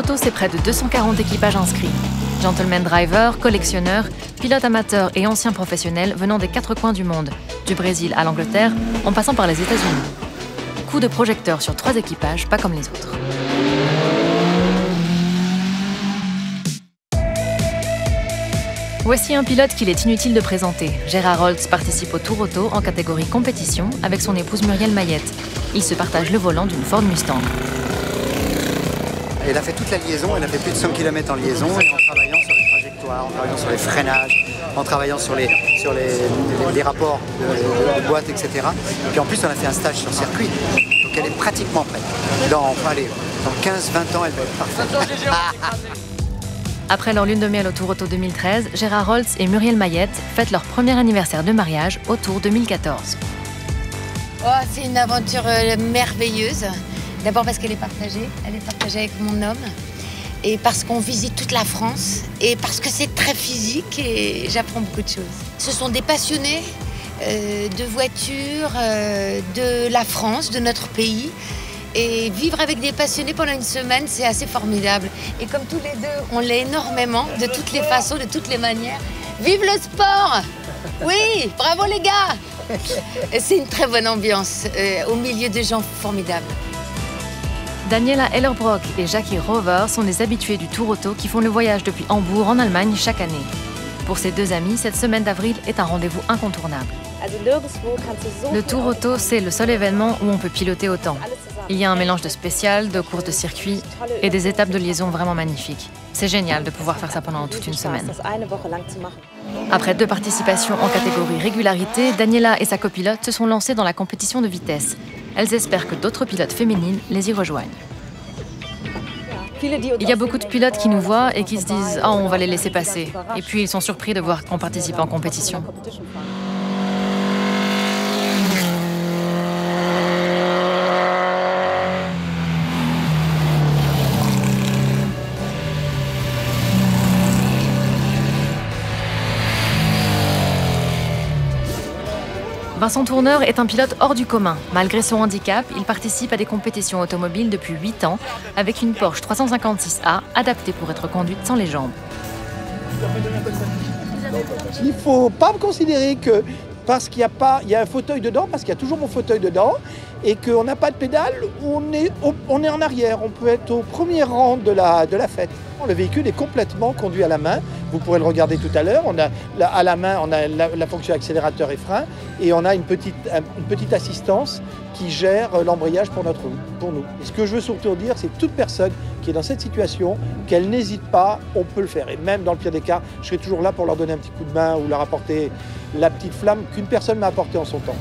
Auto, c'est près de 240 équipages inscrits. Gentlemen drivers, collectionneurs, pilotes amateurs et anciens professionnels venant des 4 coins du monde, du Brésil à l'Angleterre, en passant par les États-Unis. Coup de projecteur sur 3 équipages, pas comme les autres. Voici un pilote qu'il est inutile de présenter. Gérard Holtz participe au Tour Auto en catégorie compétition avec son épouse Muriel Mayette. Ils se partagent le volant d'une Ford Mustang. Elle a fait toute la liaison, elle a fait plus de 100 km en liaison, et en travaillant sur les trajectoires, en travaillant sur les freinages, en travaillant sur les rapports de boîte, etc. Et puis en plus, on a fait un stage sur circuit, donc elle est pratiquement prête. Dans 15-20 ans, elle va être parfaite. Après leur lune de miel au Tour Auto 2013, Gérard Holtz et Muriel Mayette fêtent leur premier anniversaire de mariage au Tour 2014. Oh, c'est une aventure merveilleuse. D'abord parce qu'elle est partagée avec mon homme, et parce qu'on visite toute la France, et parce que c'est très physique et j'apprends beaucoup de choses. Ce sont des passionnés de voitures, de la France, de notre pays. Et vivre avec des passionnés pendant une semaine, c'est assez formidable. Et comme tous les deux, on l'est énormément, de toutes les façons, de toutes les manières. Vive le sport! Oui, bravo les gars! C'est une très bonne ambiance, au milieu de gens formidables. Daniela Ellerbrock et Jackie Rover sont des habitués du Tour Auto qui font le voyage depuis Hambourg en Allemagne chaque année. Pour ces deux amis, cette semaine d'avril est un rendez-vous incontournable. Le Tour Auto, c'est le seul événement où on peut piloter autant. Il y a un mélange de spécial, de courses de circuit et des étapes de liaison vraiment magnifiques. C'est génial de pouvoir faire ça pendant toute une semaine. Après 2 participations en catégorie régularité, Daniela et sa copilote se sont lancées dans la compétition de vitesse. Elles espèrent que d'autres pilotes féminines les y rejoignent. Il y a beaucoup de pilotes qui nous voient et qui se disent « Oh, on va les laisser passer ». Et puis ils sont surpris de voir qu'on participe en compétition. Vincent Tourneur est un pilote hors du commun. Malgré son handicap, il participe à des compétitions automobiles depuis 8 ans avec une Porsche 356A adaptée pour être conduite sans les jambes. Il ne faut pas considérer que parce qu'il y a un fauteuil dedans, parce qu'il y a toujours mon fauteuil dedans, et qu'on n'a pas de pédale, on est en arrière. On peut être au premier rang de la fête. Le véhicule est complètement conduit à la main. Vous pourrez le regarder tout à l'heure. À la main, on a la fonction accélérateur et frein, et on a une petite assistance qui gère l'embrayage pour nous. Et ce que je veux surtout dire, c'est que toute personne qui est dans cette situation, qu'elle n'hésite pas, on peut le faire. Et même dans le pire des cas, je serai toujours là pour leur donner un petit coup de main ou leur apporter la petite flamme qu'une personne m'a apportée en son temps.